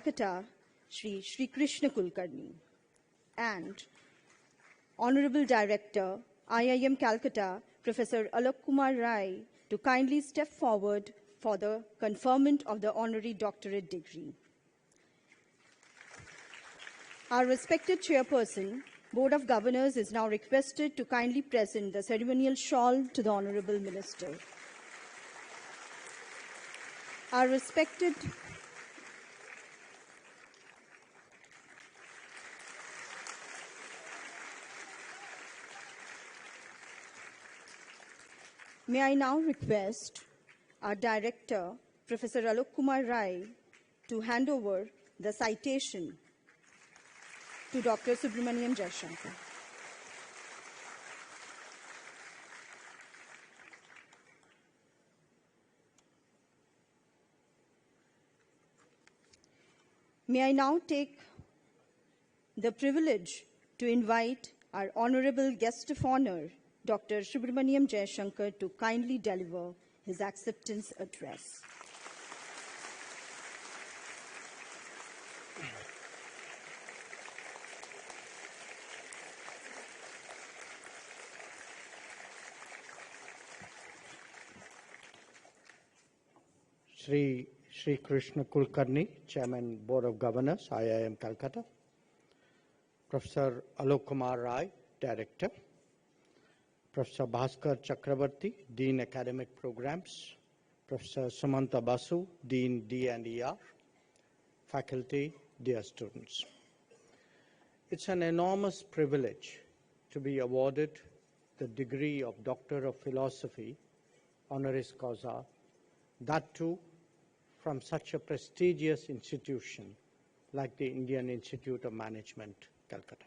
Calcutta, Shri Krishna Kulkarni, and Honorable Director, IIM Calcutta, Professor Alok Kumar Rai, to kindly step forward for the conferment of the honorary doctorate degree. Our respected chairperson, Board of Governors, is now requested to kindly present the ceremonial shawl to the Honorable Minister. Our respected May I now request our Director, Professor Alok Kumar Rai, to hand over the citation to Dr. Subramaniam Jaishankar. May I now take the privilege to invite our honorable guest of honor, Dr. Subramaniam Jaishankar, to kindly deliver his acceptance address. Shri Krishna Kulkarni, Chairman, Board of Governors, IIM Calcutta. Professor Alok Kumar Rai, Director. Professor Bhaskar Chakrabarti, Dean Academic Programs. Professor Samantha Basu, Dean D&ER. Faculty, dear students. It's an enormous privilege to be awarded the degree of Doctor of Philosophy, honoris causa, that too from such a prestigious institution like the Indian Institute of Management, Calcutta.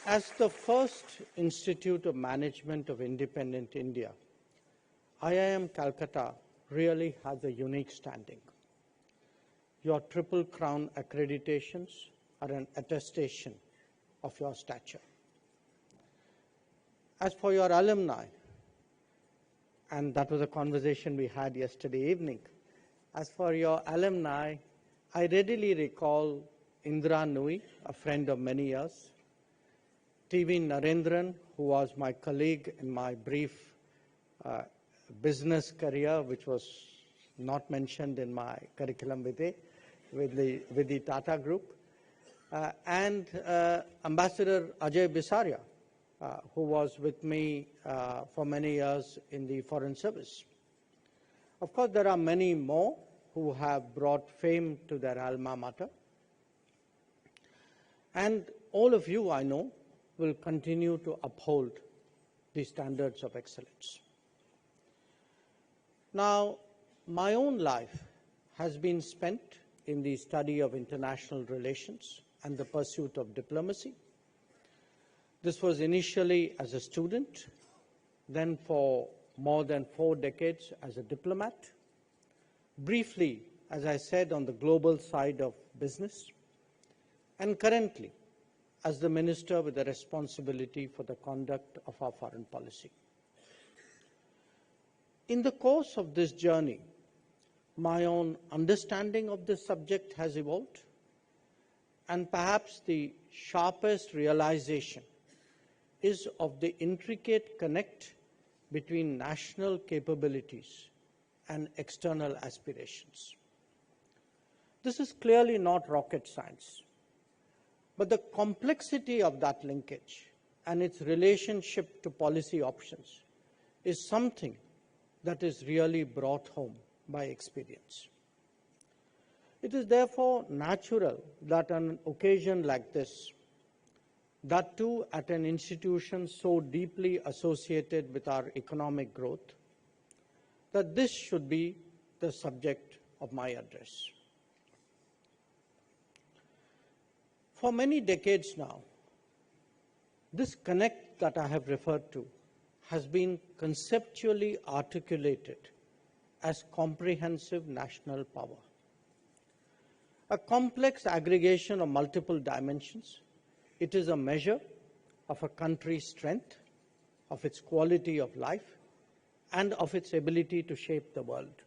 As the first Institute of Management of independent India, IIM Calcutta really has a unique standing. Your Triple Crown accreditations are an attestation of your stature. As for your alumni, and that was a conversation we had yesterday evening, as for your alumni, I readily recall Indra Nui, a friend of many years, TV Narendran, who was my colleague in my brief business career, which was not mentioned in my curriculum vitae with the Tata Group, and Ambassador Ajay Bisaria, who was with me for many years in the Foreign Service. Of course, there are many more who have brought fame to their alma mater. And all of you, I know, will continue to uphold the standards of excellence. Now, my own life has been spent in the study of international relations and the pursuit of diplomacy. This was initially as a student, then for more than 4 decades as a diplomat, briefly, as I said, on the global side of business, and currently as the minister with the responsibility for the conduct of our foreign policy. In the course of this journey, my own understanding of this subject has evolved, and perhaps the sharpest realization is of the intricate connect between national capabilities and external aspirations. This is clearly not rocket science, but the complexity of that linkage and its relationship to policy options is something that is really brought home by experience. It is therefore natural that on an occasion like this, that too at an institution so deeply associated with our economic growth, that this should be the subject of my address. For many decades now, this connect that I have referred to has been conceptually articulated as comprehensive national power. A complex aggregation of multiple dimensions, it is a measure of a country's strength, of its quality of life, and of its ability to shape the world.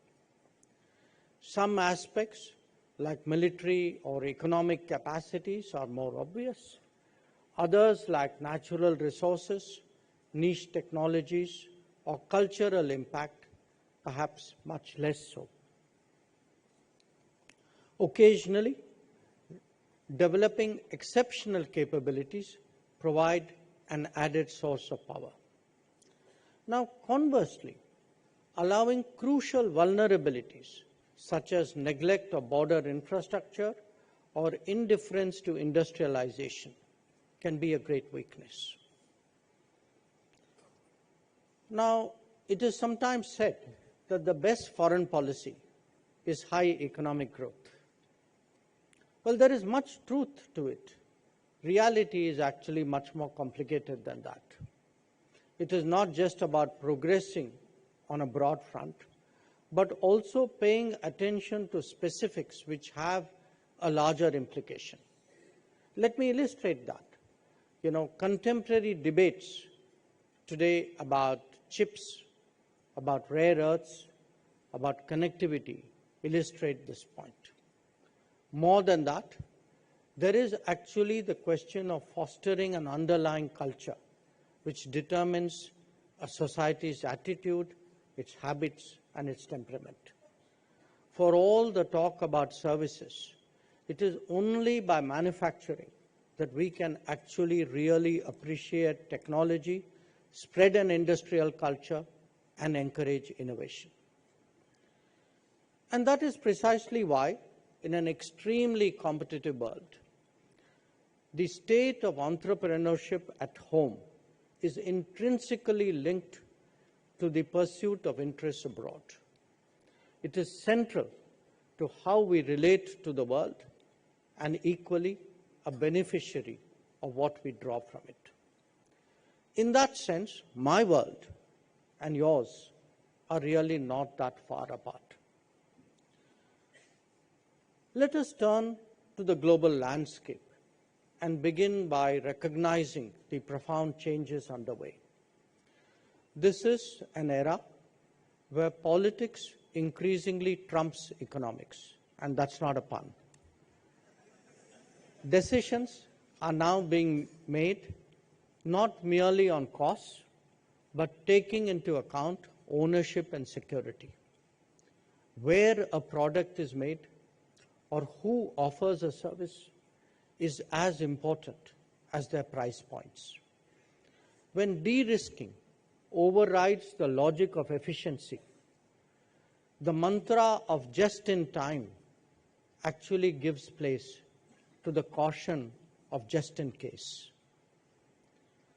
Some aspects, like military or economic capacities, are more obvious. Others, like natural resources, niche technologies, or cultural impact, perhaps much less so. Occasionally, developing exceptional capabilities provide an added source of power. Now, conversely, allowing crucial vulnerabilities such as neglect of border infrastructure or indifference to industrialization can be a great weakness. Now, it is sometimes said that the best foreign policy is high economic growth. Well, there is much truth to it. Reality is actually much more complicated than that. It is not just about progressing on a broad front, but also paying attention to specifics which have a larger implication. Let me illustrate that. Contemporary debates today about chips, about rare earths, about connectivity illustrate this point. More than that, there is actually the question of fostering an underlying culture which determines a society's attitude, its habits, and its temperament. For all the talk about services, it is only by manufacturing that we can actually really appreciate technology, spread an industrial culture, and encourage innovation. And that is precisely why, in an extremely competitive world, the state of entrepreneurship at home is intrinsically linked to the pursuit of interests abroad. It is central to how we relate to the world and equally a beneficiary of what we draw from it. In that sense, my world and yours are really not that far apart. Let us turn to the global landscape and begin by recognizing the profound changes underway. This is an era where politics increasingly trumps economics, and that's not a pun. Decisions are now being made not merely on costs, but taking into account ownership and security. Where a product is made or who offers a service is as important as their price points. When de-risking overrides the logic of efficiency, the mantra of just in time actually gives place to the caution of just in case.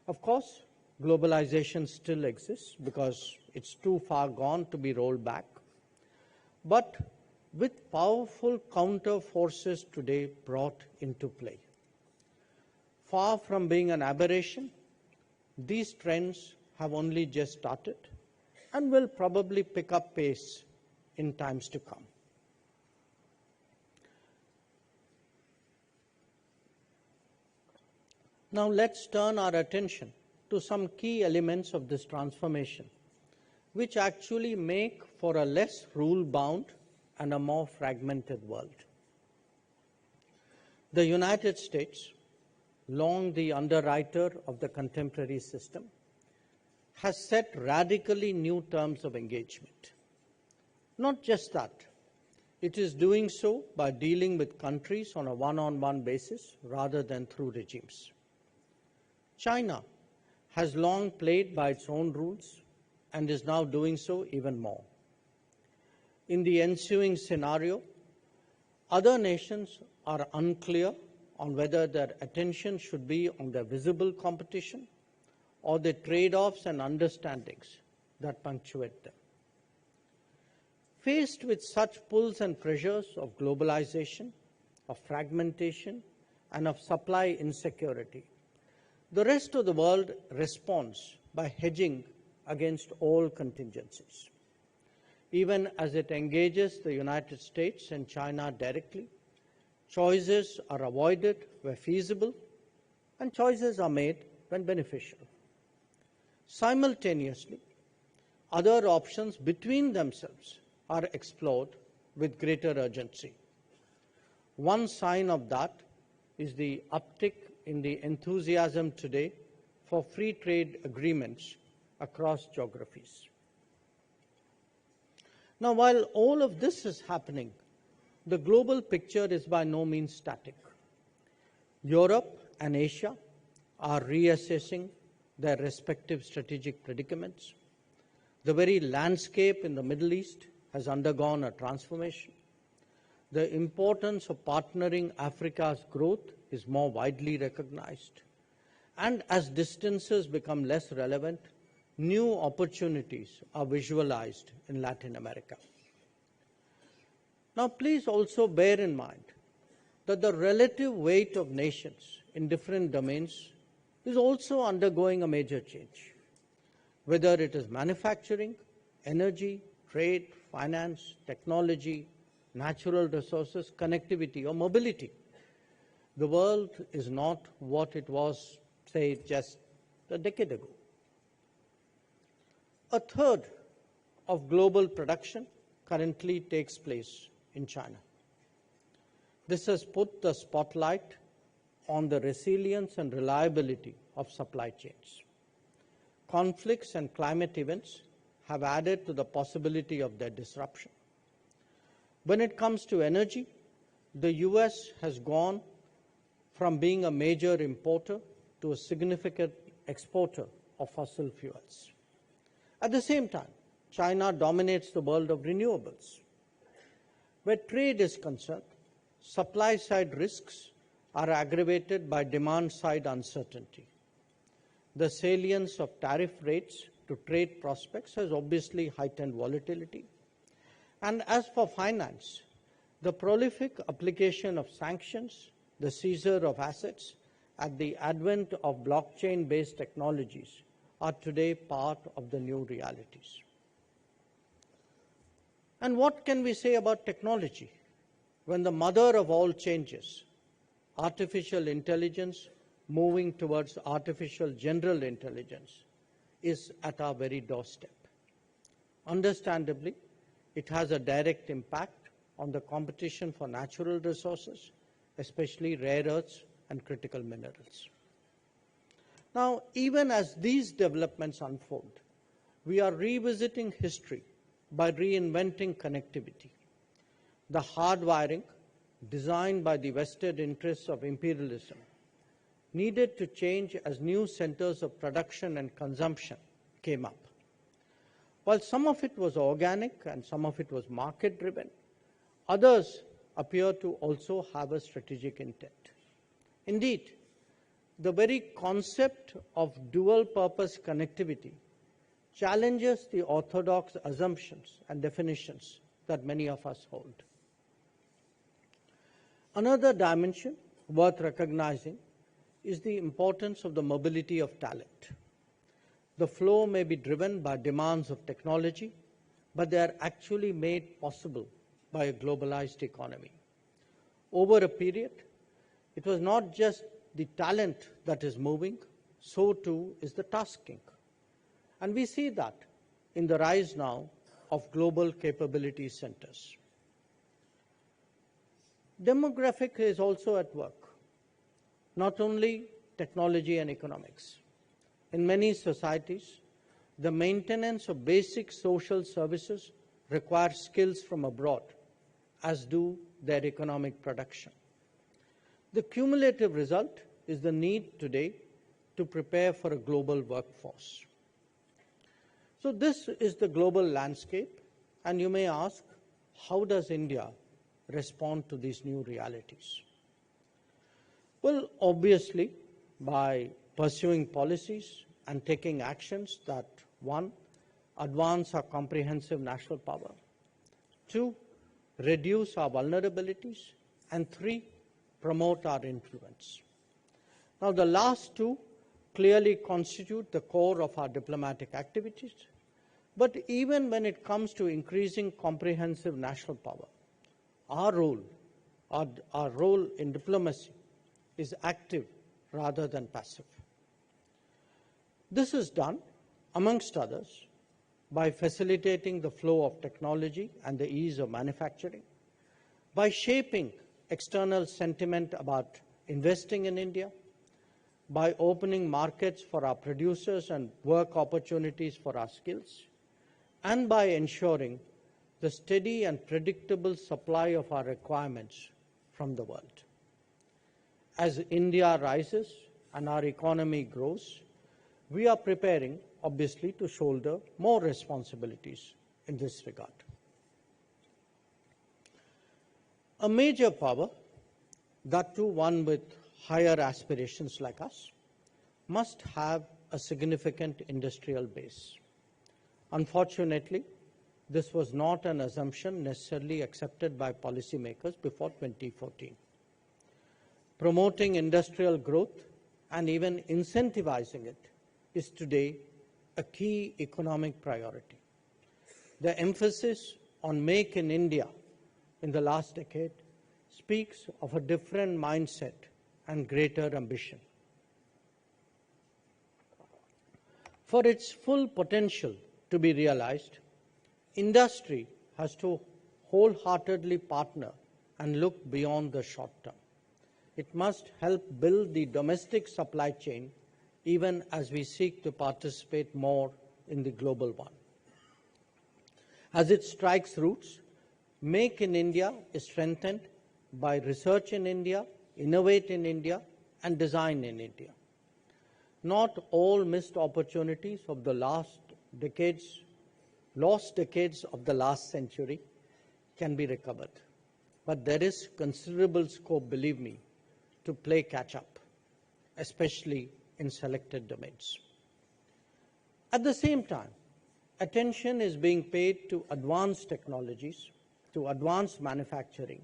Of course, globalization still exists because it's too far gone to be rolled back. But with powerful counter forces today brought into play, far from being an aberration, these trends have only just started and will probably pick up pace in times to come. Now let's turn our attention to some key elements of this transformation, which actually make for a less rule-bound and a more fragmented world. The United States, long the underwriter of the contemporary system, has set radically new terms of engagement. Not just that, it is doing so by dealing with countries on a one-on-one basis rather than through regimes. China has long played by its own rules and is now doing so even more. In the ensuing scenario, other nations are unclear on whether their attention should be on the visible competition or the trade-offs and understandings that punctuate them. Faced with such pulls and pressures of globalization, of fragmentation, and of supply insecurity, the rest of the world responds by hedging against all contingencies. Even as it engages the United States and China directly, choices are avoided where feasible, and choices are made when beneficial. Simultaneously, other options between themselves are explored with greater urgency. One sign of that is the uptick in the enthusiasm today for free trade agreements across geographies. Now, while all of this is happening, the global picture is by no means static. Europe and Asia are reassessing their respective strategic predicaments. The very landscape in the Middle East has undergone a transformation. The importance of partnering Africa's growth is more widely recognized. And as distances become less relevant, new opportunities are visualized in Latin America. Now, please also bear in mind that the relative weight of nations in different domains is also undergoing a major change. Whether it is manufacturing, energy, trade, finance, technology, natural resources, connectivity, or mobility, the world is not what it was, say, just a decade ago. A third of global production currently takes place in China. This has put the spotlight on the resilience and reliability of supply chains. Conflicts and climate events have added to the possibility of their disruption. When it comes to energy, the US has gone from being a major importer to a significant exporter of fossil fuels. At the same time, China dominates the world of renewables. Where trade is concerned, supply-side risks are aggravated by demand-side uncertainty. The salience of tariff rates to trade prospects has obviously heightened volatility. And as for finance, the prolific application of sanctions, the seizure of assets, and the advent of blockchain-based technologies are today part of the new realities. And what can we say about technology when the mother of all changes, artificial intelligence moving towards artificial general intelligence, is at our very doorstep? Understandably, it has a direct impact on the competition for natural resources, especially rare earths and critical minerals. Now, even as these developments unfold, we are revisiting history by reinventing connectivity. The hardwiring, designed by the vested interests of imperialism, needed to change as new centers of production and consumption came up. While some of it was organic and some of it was market-driven, others appear to also have a strategic intent. Indeed, the very concept of dual-purpose connectivity challenges the orthodox assumptions and definitions that many of us hold. Another dimension worth recognizing is the importance of the mobility of talent. The flow may be driven by demands of technology, but they are actually made possible by a globalized economy. Over a period, it was not just the talent that is moving, so too is the tasking. And we see that in the rise now of global capability centers. Demographic is also at work, not only technology and economics. In many societies, the maintenance of basic social services requires skills from abroad, as do their economic production. The cumulative result is the need today to prepare for a global workforce. So this is the global landscape, and you may ask, how does India respond to these new realities? Well, obviously, by pursuing policies and taking actions that, one, advance our comprehensive national power, two, reduce our vulnerabilities, and three, promote our influence. Now, the last two clearly constitute the core of our diplomatic activities, but even when it comes to increasing comprehensive national power, our role in diplomacy is active rather than passive. This is done, amongst others, by facilitating the flow of technology and the ease of manufacturing, by shaping external sentiment about investing in India, by opening markets for our producers and work opportunities for our skills, and by ensuring the steady and predictable supply of our requirements from the world. As India rises and our economy grows, we are preparing, obviously, to shoulder more responsibilities in this regard. A major power, that too one with higher aspirations like us, must have a significant industrial base. Unfortunately, this was not an assumption necessarily accepted by policymakers before 2014. Promoting industrial growth and even incentivizing it is today a key economic priority. The emphasis on Make in India in the last decade speaks of a different mindset and greater ambition. For its full potential to be realized, industry has to wholeheartedly partner and look beyond the short term. It must help build the domestic supply chain even as we seek to participate more in the global one. As it strikes roots, Make in India is strengthened by research in India, innovate in India, and design in India. Not all missed opportunities of the lost decades of the last century can be recovered. But there is considerable scope, believe me, to play catch-up, especially in selected domains. At the same time, attention is being paid to advanced technologies, to advanced manufacturing,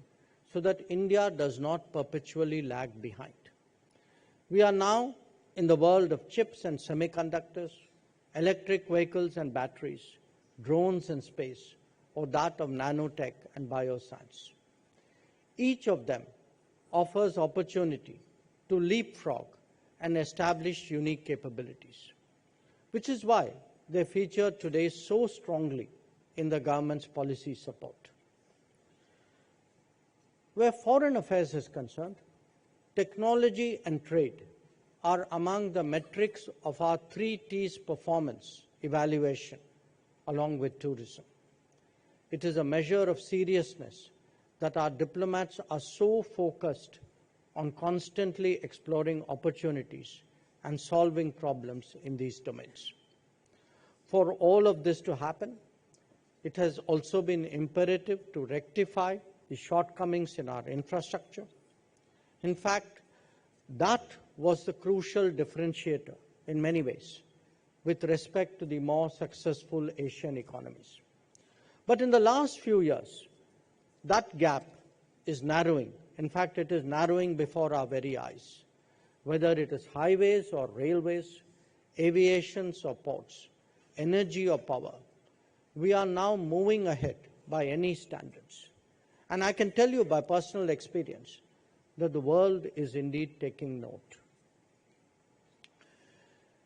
so that India does not perpetually lag behind. We are now in the world of chips and semiconductors, electric vehicles and batteries, drones and space, or that of nanotech and bioscience. Each of them offers opportunity to leapfrog and establish unique capabilities, which is why they feature today so strongly in the government's policy support. Where foreign affairs is concerned, technology and trade are among the metrics of our 3 T's performance evaluation, along with tourism. It is a measure of seriousness that our diplomats are so focused on constantly exploring opportunities and solving problems in these domains. For all of this to happen, it has also been imperative to rectify the shortcomings in our infrastructure. In fact, that was the crucial differentiator in many ways with respect to the more successful Asian economies. But in the last few years, that gap is narrowing. In fact, it is narrowing before our very eyes. Whether it is highways or railways, aviations or ports, energy or power, we are now moving ahead by any standards. And I can tell you by personal experience that the world is indeed taking note.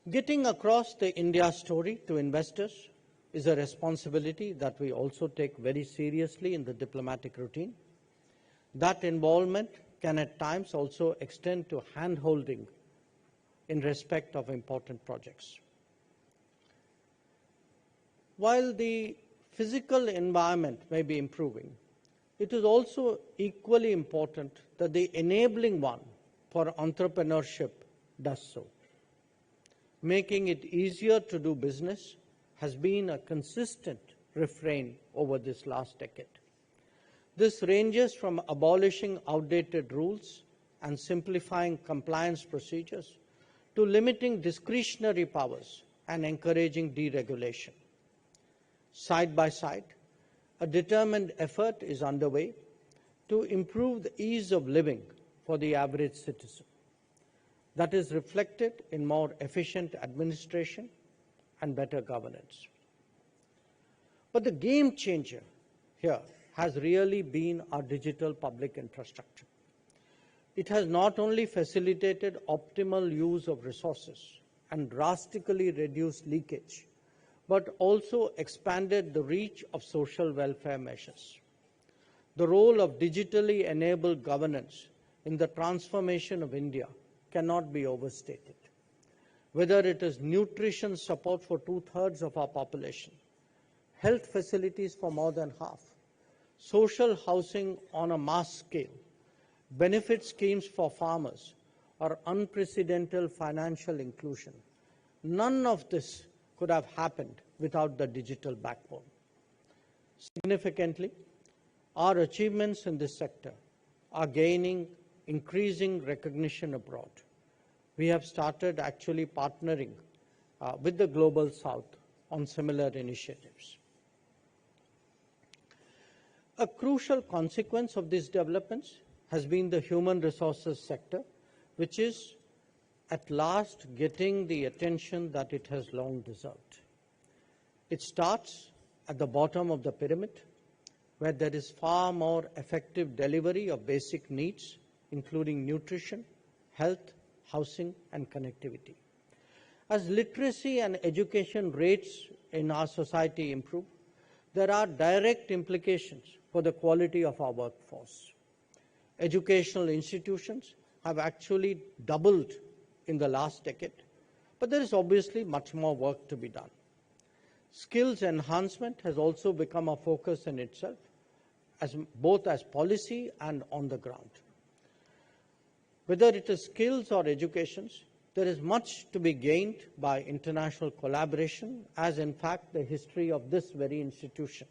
Getting across the India story to investors is a responsibility that we also take very seriously in the diplomatic routine. That involvement can at times also extend to hand-holding in respect of important projects. While the physical environment may be improving, it is also equally important that the enabling one for entrepreneurship does so. Making it easier to do business has been a consistent refrain over this last decade. This ranges from abolishing outdated rules and simplifying compliance procedures to limiting discretionary powers and encouraging deregulation. Side by side, a determined effort is underway to improve the ease of living for the average citizen. That is reflected in more efficient administration and better governance. But the game changer here has really been our digital public infrastructure. It has not only facilitated optimal use of resources and drastically reduced leakage, but also expanded the reach of social welfare measures. The role of digitally enabled governance in the transformation of India cannot be overstated. Whether it is nutrition support for 2/3 of our population, health facilities for more than half, social housing on a mass scale, benefit schemes for farmers, or unprecedented financial inclusion, none of this could have happened without the digital backbone. Significantly, our achievements in this sector are gaining increasing recognition abroad. We have started actually partnering with the Global South on similar initiatives. A crucial consequence of these developments has been the human resources sector, which is at last getting the attention that it has long deserved. It starts at the bottom of the pyramid, where there is far more effective delivery of basic needs, including nutrition, health, housing, and connectivity. As literacy and education rates in our society improve, there are direct implications for the quality of our workforce. Educational institutions have actually doubled in the last decade, but there is obviously much more work to be done. Skills enhancement has also become a focus in itself, both as policy and on the ground. Whether it is skills or educations, there is much to be gained by international collaboration, as in fact the history of this very institution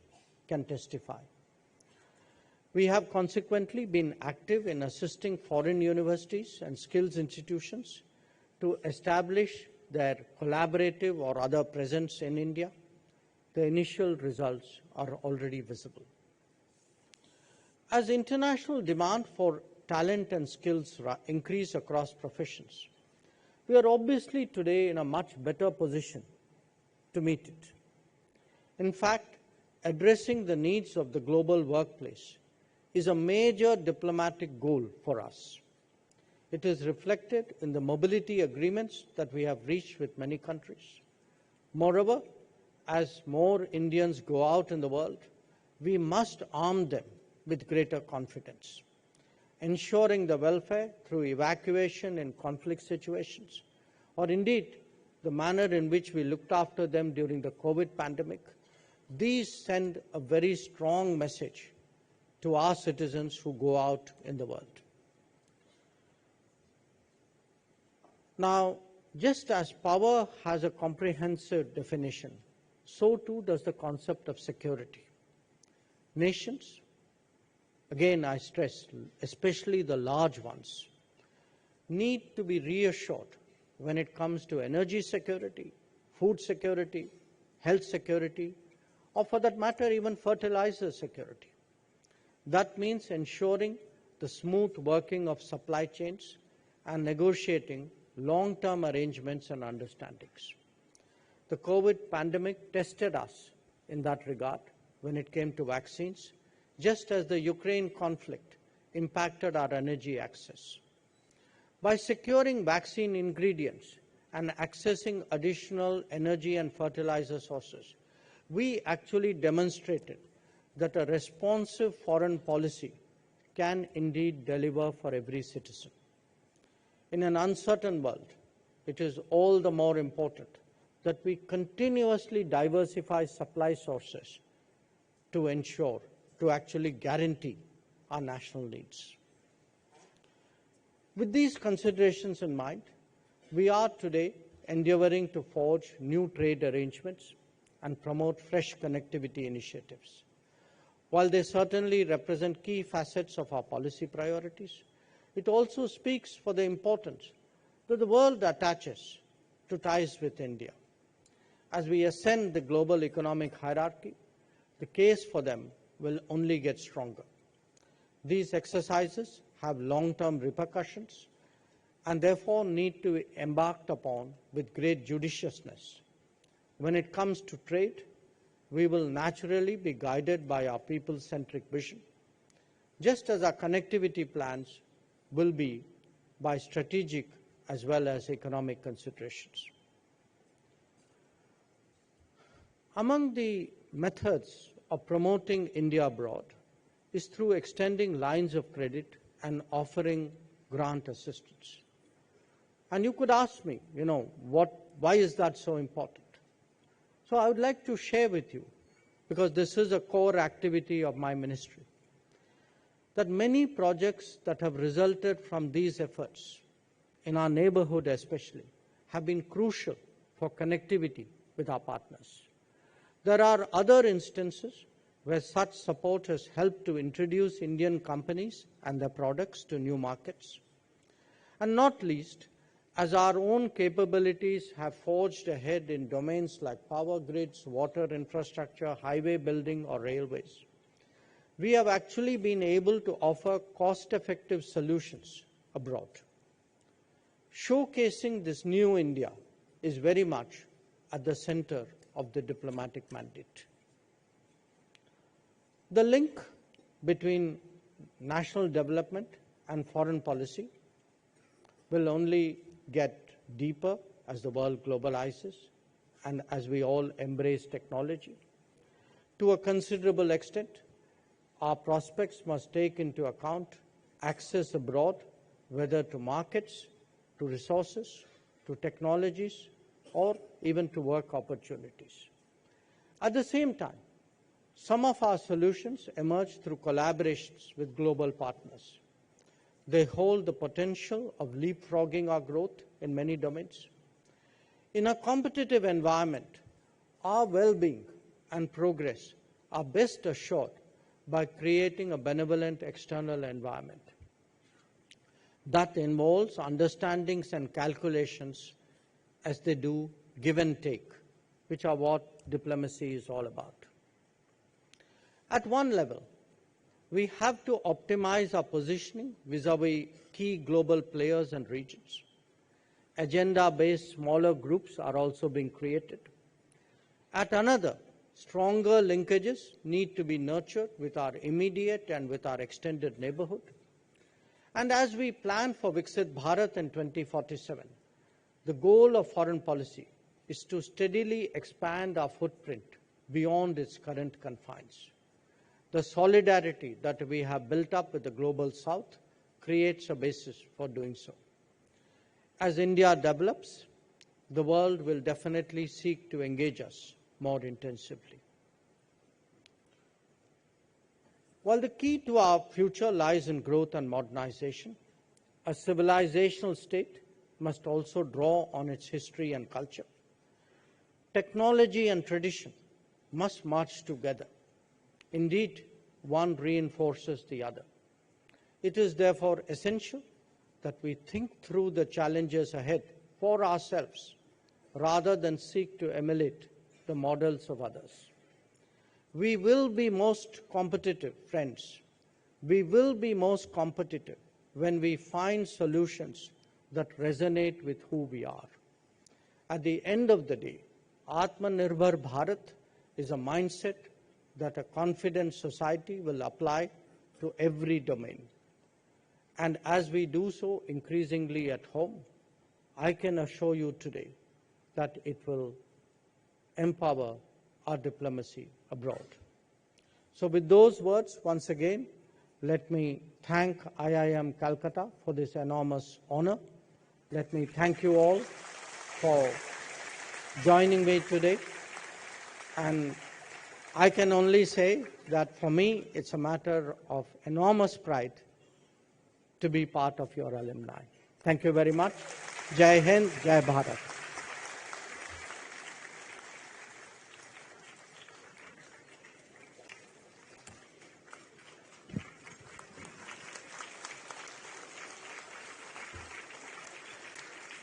can testify. We have consequently been active in assisting foreign universities and skills institutions to establish their collaborative or other presence in India. The initial results are already visible. As international demand for talent and skills increase across professions, we are obviously today in a much better position to meet it. In fact, addressing the needs of the global workplace is a major diplomatic goal for us. It is reflected in the mobility agreements that we have reached with many countries. Moreover, as more Indians go out in the world, we must arm them with greater confidence, ensuring the welfare through evacuation in conflict situations, or indeed the manner in which we looked after them during the COVID pandemic. These send a very strong message to our citizens who go out in the world. Now, just as power has a comprehensive definition, so too does the concept of security. Nations, again I stress, especially the large ones, need to be reassured when it comes to energy security, food security, health security, or for that matter even fertilizer security. That means ensuring the smooth working of supply chains and negotiating long-term arrangements and understandings. The COVID pandemic tested us in that regard when it came to vaccines, just as the Ukraine conflict impacted our energy access. By securing vaccine ingredients and accessing additional energy and fertilizer sources, we actually demonstrated that a responsive foreign policy can indeed deliver for every citizen. In an uncertain world, it is all the more important that we continuously diversify supply sources to ensure, to actually guarantee our national needs. With these considerations in mind, we are today endeavoring to forge new trade arrangements and promote fresh connectivity initiatives. While they certainly represent key facets of our policy priorities, it also speaks for the importance that the world attaches to ties with India. As we ascend the global economic hierarchy, the case for them will only get stronger. These exercises have long-term repercussions and therefore need to be embarked upon with great judiciousness. When it comes to trade, we will naturally be guided by our people-centric vision, just as our connectivity plans will be by strategic as well as economic considerations. Among the methods of promoting India abroad is through extending lines of credit and offering grant assistance. And you could ask me, why is that so important? So I would like to share with you, because this is a core activity of my ministry, that many projects that have resulted from these efforts, in our neighborhood especially, have been crucial for connectivity with our partners. There are other instances where such support has helped to introduce Indian companies and their products to new markets. And not least, as our own capabilities have forged ahead in domains like power grids, water infrastructure, highway building, or railways, we have actually been able to offer cost-effective solutions abroad. Showcasing this new India is very much at the center of the diplomatic mandate. The link between national development and foreign policy will only get deeper as the world globalizes and as we all embrace technology. To a considerable extent, our prospects must take into account access abroad, whether to markets, to resources, to technologies, or even to work opportunities. At the same time, some of our solutions emerge through collaborations with global partners. They hold the potential of leapfrogging our growth in many domains. In a competitive environment, our well-being and progress are best assured by creating a benevolent external environment that involves understandings and calculations as they do give and take, which are what diplomacy is all about. At one level, we have to optimize our positioning vis-à-vis key global players and regions. Agenda-based smaller groups are also being created. At another, stronger linkages need to be nurtured with our immediate and with our extended neighborhood. And as we plan for Viksit Bharat in 2047, the goal of foreign policy is to steadily expand our footprint beyond its current confines. The solidarity that we have built up with the Global South creates a basis for doing so. As India develops, the world will definitely seek to engage us more intensively. While the key to our future lies in growth and modernization, a civilizational state must also draw on its history and culture. Technology and tradition must march together. Indeed, one reinforces the other. It is therefore essential that we think through the challenges ahead for ourselves rather than seek to emulate the models of others. We will be most competitive, friends. We will be most competitive when we find solutions that resonate with who we are. At the end of the day, Atmanirbhar Bharat is a mindset that a confident society will apply to every domain. And as we do so increasingly at home, I can assure you today that it will empower our diplomacy abroad. So with those words, once again, let me thank IIM Calcutta for this enormous honor. Let me thank you all for joining me today. And I can only say that for me, it's a matter of enormous pride to be part of your alumni. Thank you very much. Jai Hind, Jai Bharat.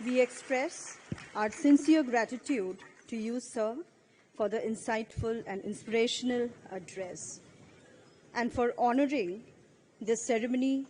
We express our sincere gratitude to you, sir, for the insightful and inspirational address, and for honoring this ceremony